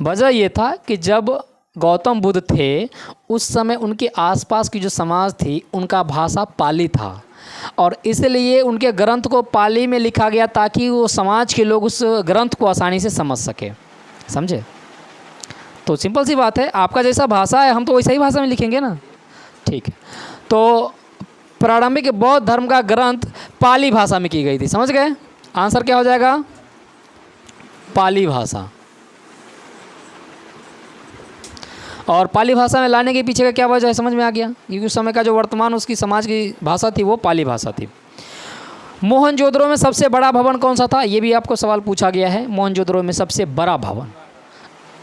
वजह ये था कि जब गौतम बुद्ध थे उस समय उनके आसपास की जो समाज थी उनका भाषा पाली था, और इसलिए उनके ग्रंथ को पाली में लिखा गया ताकि वो समाज के लोग उस ग्रंथ को आसानी से समझ सके। समझे? तो सिंपल सी बात है, आपका जैसा भाषा है हम तो वैसा ही भाषा में लिखेंगे ना। ठीक है, तो प्रारंभिक बौद्ध धर्म का ग्रंथ पाली भाषा में की गई थी। समझ गए? आंसर क्या हो जाएगा? पाली भाषा। और पाली भाषा में लाने के पीछे का क्या वजह है समझ में आ गया, क्योंकि उस समय का जो वर्तमान उसकी समाज की भाषा थी वो पाली भाषा थी। मोहनजोदड़ो में सबसे बड़ा भवन कौन सा था? ये भी आपको सवाल पूछा गया है। मोहनजोदड़ो में सबसे बड़ा भवन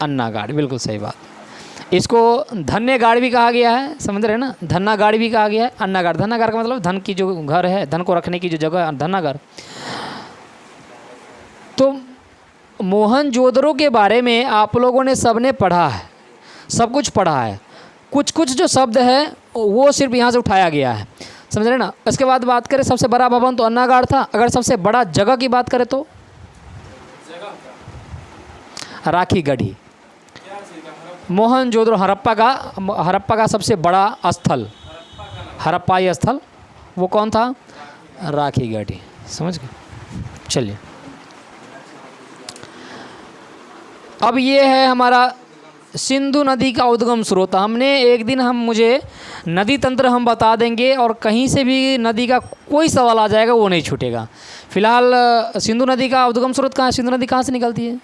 अन्नागाड़, बिल्कुल सही बात। इसको धन्यगाड़ भी कहा गया है, समझ रहे हैं ना? धन्नागाड़ भी कहा गया है। अन्नागाड़, धन्नागाड़ का मतलब धन की जो घर है, धन को रखने की जो जगह है, धन्नागाड़। तो मोहनजोदड़ो के बारे में आप लोगों ने सबने पढ़ा है, सब कुछ पढ़ा है। कुछ कुछ जो शब्द है वो सिर्फ यहाँ से उठाया गया है, समझ रहे ना? इसके बाद बात करें सबसे बड़ा भवन तो अन्नागाड़ था। अगर सबसे बड़ा जगह की बात करें तो राखी गढ़ी। मोहनजोदड़ो हड़प्पा का सबसे बड़ा स्थल, हड़प्पाई स्थल वो कौन था? राखी गढ़ी। समझ गए? चलिए, अब ये है हमारा सिंधु नदी का उद्गम स्रोत। हमने एक दिन मुझे नदी तंत्र हम बता देंगे, और कहीं से भी नदी का कोई सवाल आ जाएगा वो नहीं छूटेगा। फिलहाल सिंधु नदी का उद्गम स्रोत कहाँ है? सिंधु नदी कहाँ से निकलती है?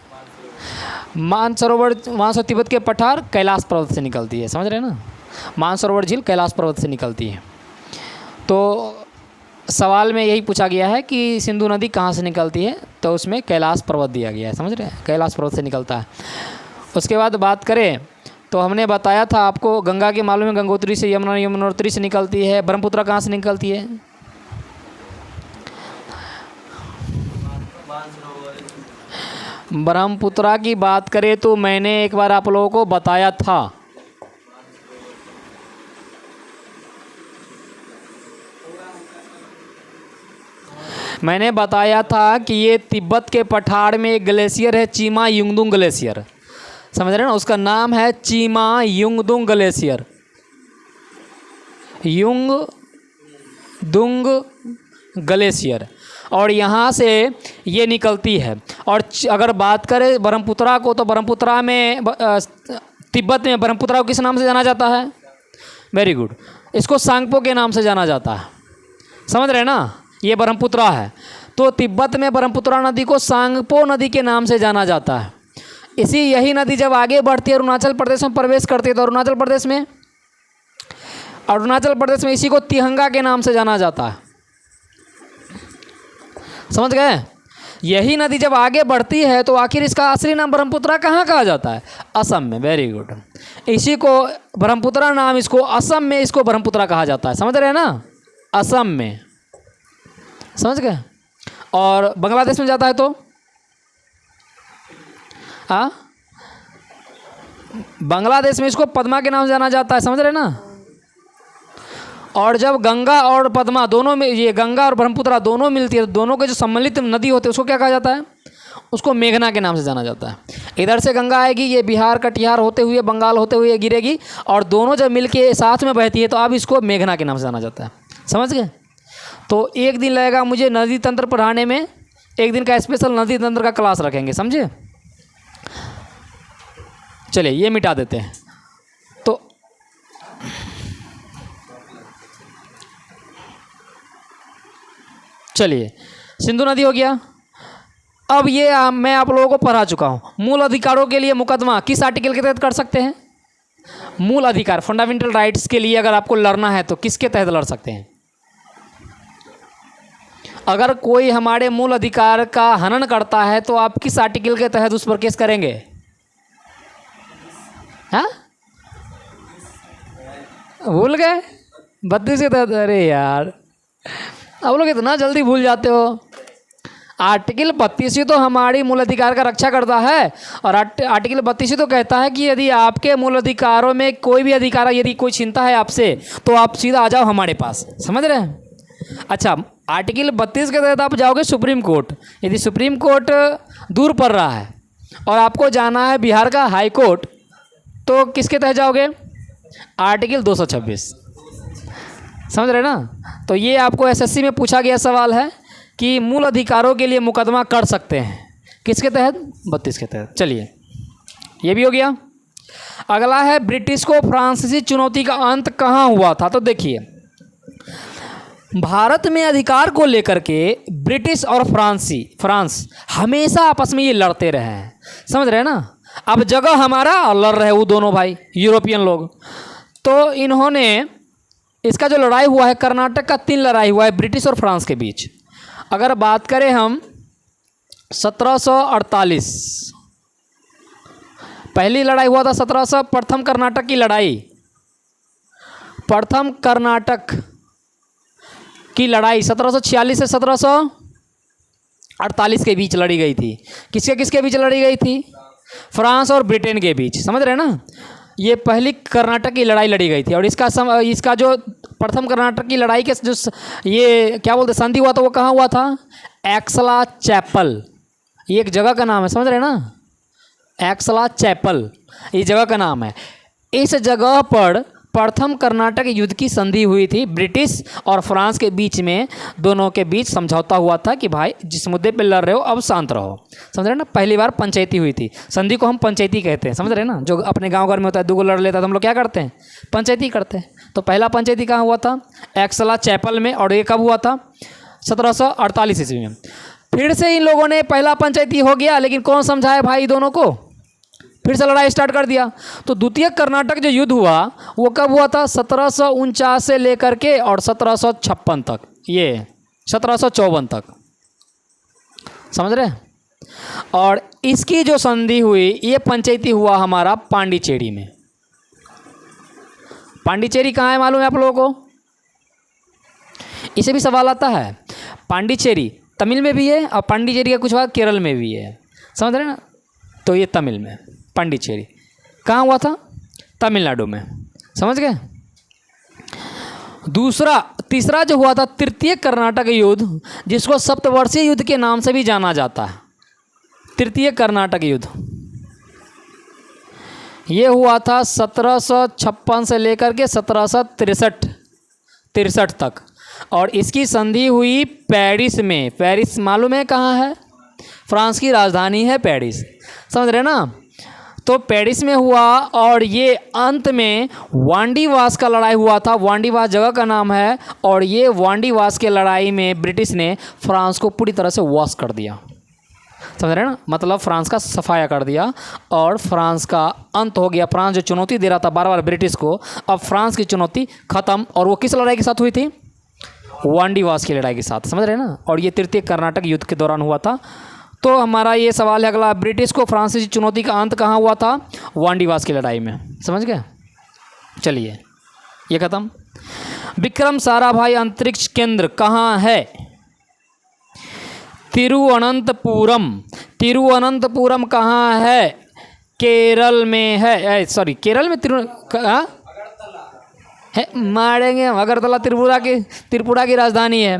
मानसरोवर, वहाँ से तिब्बत के पठार कैलाश पर्वत से निकलती है। समझ रहे हैं ना? मानसरोवर झील कैलाश पर्वत से निकलती है। तो सवाल में यही पूछा गया है कि सिंधु नदी कहाँ से निकलती है, तो उसमें कैलाश पर्वत दिया गया है। समझ रहे हैं? कैलाश पर्वत से निकलता है। उसके बाद बात करें तो हमने बताया था आपको, गंगा के मालूम है, गंगोत्री से, यमुनोत्री से निकलती है। ब्रह्मपुत्र कहाँ से निकलती है? ब्रह्मपुत्र की बात करें तो मैंने एक बार आप लोगों को बताया था। मैंने बताया था कि ये तिब्बत के पठार में एक ग्लेशियर है, चीमा युंगदुंग ग्लेशियर। समझ रहे हैं ना? उसका नाम है चीमा युंगदुंग ग्लेशियर। युंगदुंग ग्लेशियर, और यहाँ से ये निकलती है। और अगर बात करें ब्रह्मपुत्रा को, तो ब्रह्मपुत्रा में तिब्बत में ब्रह्मपुत्रा को किस नाम से जाना जाता है? वेरी गुड, इसको सांगपो के नाम से जाना जाता है। समझ रहे हैं ना? ये ब्रह्मपुत्रा है, तो तिब्बत में ब्रह्मपुत्रा नदी को सांगपो नदी के नाम से जाना जाता है। यही नदी जब आगे बढ़ती है अरुणाचल प्रदेश में प्रवेश करती है, तो अरुणाचल प्रदेश में इसी को तिहंगा के नाम से जाना जाता है। समझ गए? यही नदी जब आगे बढ़ती है तो आखिर इसका असली नाम ब्रह्मपुत्रा कहाँ कहा जाता है? असम में। वेरी गुड, इसी को ब्रह्मपुत्रा नाम, इसको असम में इसको ब्रह्मपुत्रा कहा जाता है। समझ रहे हैं ना? असम में। समझ गए? और बांग्लादेश में जाता है तो बांग्लादेश में इसको पद्मा के नाम से जाना जाता है। समझ रहे ना? और जब गंगा और पद्मा दोनों में, ये गंगा और ब्रह्मपुत्रा दोनों मिलती है, तो दोनों के जो सम्मिलित नदी होते हैं उसको क्या कहा जाता है? उसको मेघना के नाम से जाना जाता है। इधर से गंगा आएगी, ये बिहार कटिहार होते हुए बंगाल होते हुए गिरेगी, और दोनों जब मिलके साथ में बहती है तो अब इसको मेघना के नाम से जाना जाता है। समझ गए? तो एक दिन लगेगा मुझे नदी तंत्र पढ़ाने में, एक दिन का स्पेशल नदी तंत्र का क्लास रखेंगे। समझे? चलिए ये मिटा देते हैं। तो चलिए, सिंधु नदी हो गया। अब ये मैं आप लोगों को पढ़ा चुका हूँ। मूल अधिकारों के लिए मुकदमा किस आर्टिकल के तहत कर सकते हैं? मूल अधिकार, फंडामेंटल राइट्स के लिए अगर आपको लड़ना है तो किसके तहत लड़ सकते हैं? अगर कोई हमारे मूल अधिकार का हनन करता है तो आप किस आर्टिकल के तहत उस पर केस करेंगे? हाँ, भूल गए? 32 के तहत। अरे यार, आप लोग इतना जल्दी भूल जाते हो। आर्टिकल 32 ही तो हमारी मूल अधिकार का रक्षा करता है, और आर्टिकल 32 ही तो कहता है कि यदि आपके मूल अधिकारों में कोई भी अधिकार यदि कोई छीनता है आपसे तो आप सीधा आ जाओ हमारे पास। समझ रहे हैं? अच्छा, आर्टिकल 32 के तहत आप जाओगे सुप्रीम कोर्ट। यदि सुप्रीम कोर्ट दूर पड़ रहा है और आपको जाना है बिहार का हाई कोर्ट, तो किसके तहत जाओगे? आर्टिकल 226। समझ रहे ना? तो ये आपको एसएससी में पूछा गया सवाल है कि मूल अधिकारों के लिए मुकदमा कर सकते हैं किसके तहत? 32 के तहत। चलिए, ये भी हो गया। अगला है ब्रिटिश को फ्रांसीसी चुनौती का अंत कहाँ हुआ था? तो देखिए, भारत में अधिकार को लेकर के ब्रिटिश और फ्रांस हमेशा आपस में ये लड़ते रहे हैं। समझ रहे हैं ना? अब जगह हमारा और लड़ रहे वो दोनों भाई यूरोपियन लोग। तो इन्होंने इसका जो लड़ाई हुआ है, कर्नाटक का 3 लड़ाई हुआ है ब्रिटिश और फ्रांस के बीच। अगर बात करें हम 1748, पहली लड़ाई हुआ था 1700, प्रथम कर्नाटक की लड़ाई। प्रथम कर्नाटक की लड़ाई 1746 से 1748 के बीच लड़ी गई थी। किसके किसके बीच लड़ी गई थी? फ्रांस और ब्रिटेन के बीच। समझ रहे हैं ना? ये पहली कर्नाटक की लड़ाई लड़ी गई थी। और इसका जो प्रथम कर्नाटक की लड़ाई के जो ये क्या बोलते संधि हुआ था, वो कहाँ हुआ था? एक्सला चैपल, ये एक जगह का नाम है। समझ रहे हैं ना? एक्सला चैपल ये जगह का नाम है। इस जगह पर प्रथम कर्नाटक युद्ध की संधि हुई थी। ब्रिटिश और फ्रांस के बीच में, दोनों के बीच समझौता हुआ था कि भाई जिस मुद्दे पे लड़ रहे हो अब शांत रहो। समझ रहे हैं ना? पहली बार पंचायती हुई थी। संधि को हम पंचायती कहते हैं। समझ रहे हैं ना? जो अपने गांव घर में होता है, 2 गो लड़ लेता है तो हम लोग क्या करते हैं? पंचायती करते हैं। तो पहला पंचायती कहाँ हुआ था? एक्सला चैपल में। और ये कब हुआ था? 1748 ईस्वी में। फिर से इन लोगों ने पहला पंचायती हो गया, लेकिन कौन समझाए भाई दोनों को? फिर से लड़ाई स्टार्ट कर दिया। तो द्वितीय कर्नाटक जो युद्ध हुआ वो कब हुआ था? 1749 से लेकर के और 1756 तक, ये 1754 तक। समझ रहे हैं? और इसकी जो संधि हुई, ये पंचायती हुआ हमारा पांडिचेरी में। पांडिचेरी कहाँ है मालूम है आप लोगों को? इसे भी सवाल आता है। पांडिचेरी तमिल में भी है और पांडिचेरी का कुछ भाग केरल में भी है। समझ रहे हैं ना? तो ये तमिल में पांडिचेरी कहाँ हुआ था? तमिलनाडु में। समझ गए? तीसरा जो हुआ था तृतीय कर्नाटक युद्ध, जिसको सप्तवर्षीय युद्ध के नाम से भी जाना जाता है। तृतीय कर्नाटक युद्ध ये हुआ था 1756 से लेकर के 1763 तक। और इसकी संधि हुई पेरिस में। पेरिस मालूम है कहाँ है? फ्रांस की राजधानी है पेरिस। समझ रहे ना? तो पेरिस में हुआ। और ये अंत में वांडीवास का लड़ाई हुआ था। वांडीवास जगह का नाम है। और ये वांडीवास के लड़ाई में ब्रिटिश ने फ्रांस को पूरी तरह से वॉश कर दिया। समझ रहे हैं ना? मतलब फ्रांस का सफाया कर दिया और फ्रांस का अंत हो गया। फ्रांस जो चुनौती दे रहा था बार बार ब्रिटिश को, अब फ्रांस की चुनौती ख़त्म। और वो किस लड़ाई के साथ हुई थी? वांडीवास की लड़ाई के साथ। समझ रहे हैं ना? और ये तृतीय कर्नाटक युद्ध के दौरान हुआ था। तो हमारा ये सवाल है अगला, ब्रिटिश को फ्रांसीसी चुनौती का अंत कहाँ हुआ था? वांडीवास की लड़ाई में। समझ गए? चलिए, ये ख़त्म। विक्रम साराभाई अंतरिक्ष केंद्र कहाँ है? तिरुवनंतपुरम। तिरुवनंतपुरम कहाँ है? केरल में है। सॉरी, केरल में है, मारेंगे हम। अगरतला त्रिपुरा की राजधानी है।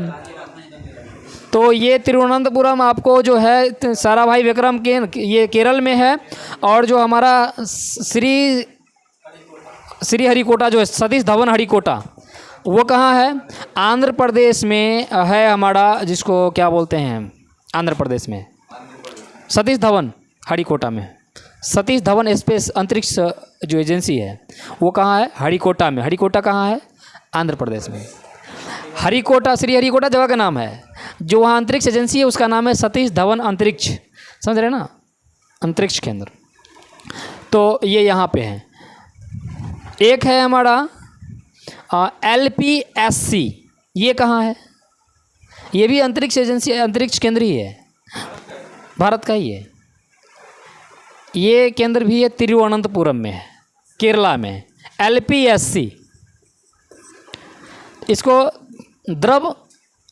तो ये तिरुवनंतपुरम आपको जो है साराभाई विक्रम के ये केरल में है। और जो हमारा श्री हरिकोटा जो है, सतीश धवन हरिकोटा, वो कहाँ है? आंध्र प्रदेश में है हमारा, जिसको क्या बोलते हैं आंध्र प्रदेश में? सतीश धवन हरिकोटा में। सतीश धवन स्पेस अंतरिक्ष जो एजेंसी है वो कहाँ है? हरिकोटा में। हरिकोटा कहाँ है? आंध्र प्रदेश में। हरिकोटा, श्री हरिकोटा जगह का नाम है। जो वहाँ अंतरिक्ष एजेंसी है उसका नाम है सतीश धवन अंतरिक्ष। समझ रहे हैं ना? अंतरिक्ष केंद्र। तो ये यहाँ पे है। एक है हमारा LPSC, ये कहाँ है? ये भी अंतरिक्ष एजेंसी, अंतरिक्ष केंद्र ही है, भारत का ही है। ये केंद्र भी है तिरुवनंतपुरम में है, केरला में, LPSC। इसको द्रव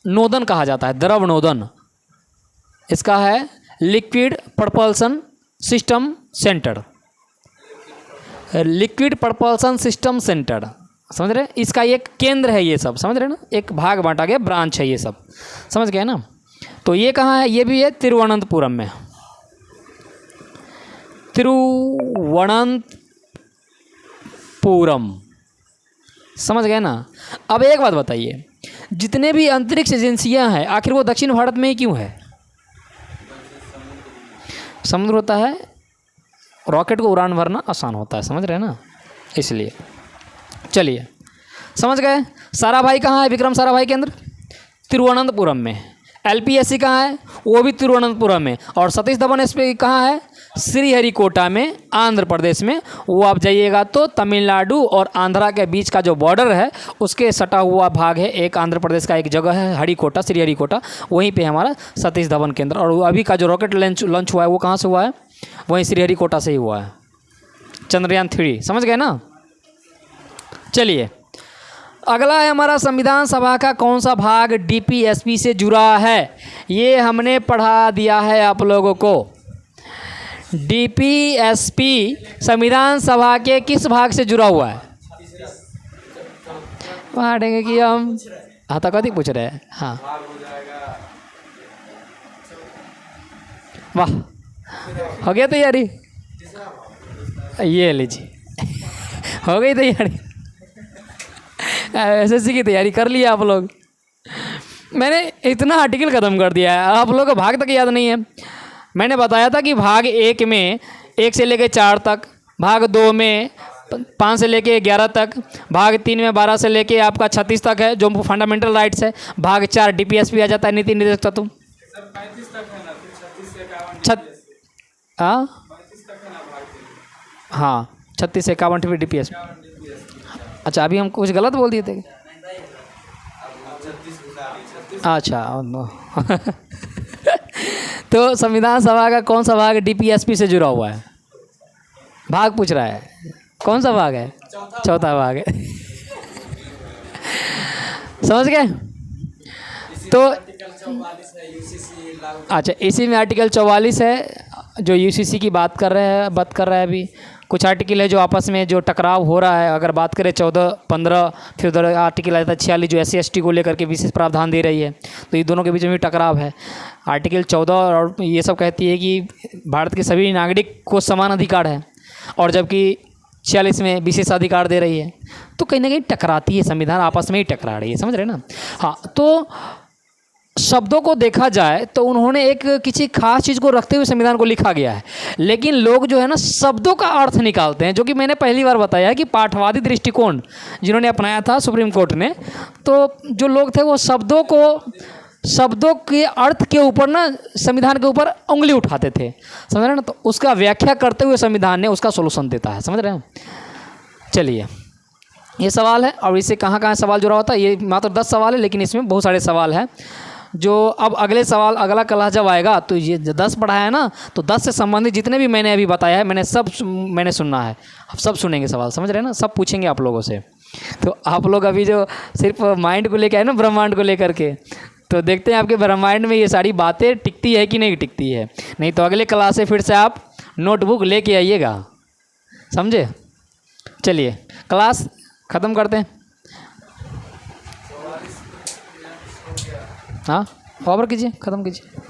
नोदन कहा जाता है, द्रव नोदन इसका है, liquid propulsion system centre, liquid propulsion system centre, समझ रहे हैं? इसका एक केंद्र है ये सब, समझ रहे हैं ना, एक भाग बांटा गया, ब्रांच है ये सब, समझ गए ना। तो ये कहाँ है? ये भी है तिरुवनंतपुरम में, तिरुवनंतपुरम, समझ गए ना। अब एक बात बताइए, जितने भी अंतरिक्ष एजेंसियां हैं आखिर वो दक्षिण भारत में ही क्यों है? समुद्र होता है, रॉकेट को उड़ान भरना आसान होता है, समझ रहे हैं ना, इसलिए। चलिए समझ गए। साराभाई कहाँ है? विक्रम साराभाई केंद्र तिरुवनंतपुरम में। LPSC कहाँ है? वो भी तिरुवनंतपुरम में। और सतीश धवन SP कहाँ है? श्रीहरिकोटा में, आंध्र प्रदेश में। वो आप जाइएगा तो तमिलनाडु और आंध्रा के बीच का जो बॉर्डर है उसके सटा हुआ भाग है, एक आंध्र प्रदेश का एक जगह है हरिकोटा, श्रीहरिकोटा, वहीं पे हमारा सतीश धवन केंद्र। और अभी का जो रॉकेट लॉन्च हुआ है वो कहाँ से हुआ है? वहीं श्रीहरिकोटा से ही हुआ है, चंद्रयान 3, समझ गए ना। चलिए अगला है हमारा, संविधान सभा का कौन सा भाग DPSP से जुड़ा है? ये हमने पढ़ा दिया है आप लोगों को। DPSP संविधान सभा के किस भाग से जुड़ा हुआ है? पढ़ेंगे कि हम, हाँ तो कभी पूछ रहे हैं, हाँ वाह, हो गया तैयारी? ये लीजिए हो गई तैयारी, SSC की तैयारी कर लिया आप लोग। मैंने इतना आर्टिकल ख़त्म कर दिया है, आप लोगों को भाग तक याद नहीं है। मैंने बताया था कि भाग 1 में 1 से लेकर 4 तक, भाग 2 में 5 से लेकर 11 तक, भाग 3 में 12 से लेकर आपका 36 तक है जो फंडामेंटल राइट्स है, भाग 4 DPSP आ जाता है, नीति निर्देशक तत्व। हाँ 36 से 51 DPSP। अच्छा अभी हम कुछ गलत बोल दिए थे? अच्छा तो संविधान सभा का कौन सा भाग DPSP से जुड़ा हुआ है? भाग पूछ रहा है, कौन सा भाग है? चौथा भाग है समझ गए। तो अच्छा इसी में आर्टिकल 44 है जो UCC की बात कर रहा है अभी। कुछ आर्टिकल है जो आपस में जो टकराव हो रहा है, अगर बात करें 14, 15, फिर उधर आर्टिकल आ जाता है 46 जो SC ST को लेकर के विशेष प्रावधान दे रही है, तो ये दोनों के बीच में भी टकराव है। आर्टिकल 14 और ये सब कहती है कि भारत के सभी नागरिक को समान अधिकार है, और जबकि 46 में विशेष अधिकार दे रही है, तो कहीं ना कहीं टकराती है, संविधान आपस में ही टकरा रही है, समझ रहे हैं ना। हाँ तो शब्दों को देखा जाए तो उन्होंने एक किसी खास चीज़ को रखते हुए संविधान को लिखा गया है, लेकिन लोग जो है ना शब्दों का अर्थ निकालते हैं, जो कि मैंने पहली बार बताया कि पाठवादी दृष्टिकोण जिन्होंने अपनाया था सुप्रीम कोर्ट ने, तो जो लोग थे वो शब्दों के अर्थ के ऊपर ना संविधान के ऊपर उंगली उठाते थे, समझ रहे हैं ना। तो उसका व्याख्या करते हुए संविधान ने उसका सोल्यूशन देता है, समझ रहे हैं। चलिए ये सवाल है, और इससे कहाँ कहाँ सवाल जुड़ा होता है, ये मात्र 10 सवाल है, लेकिन इसमें बहुत सारे सवाल हैं जो अब अगले सवाल अगला क्लास जब आएगा तो ये 10 पढ़ाया है ना, तो 10 से संबंधित जितने भी मैंने अभी बताया है मैंने सुनना है, अब सब सुनेंगे सवाल, समझ रहे हैं ना, सब पूछेंगे आप लोगों से। तो आप लोग अभी जो सिर्फ माइंड को लेकर आए ना, ब्रह्मांड को लेकर के, तो देखते हैं आपके ब्रह्मांड में ये सारी बातें टिकती है कि नहीं टिकती है। नहीं तो अगले क्लास से फिर से आप नोटबुक लेके आइएगा, समझे। चलिए क्लास ख़त्म करते हैं। हाँ ओवर कीजिए, ख़त्म कीजिए।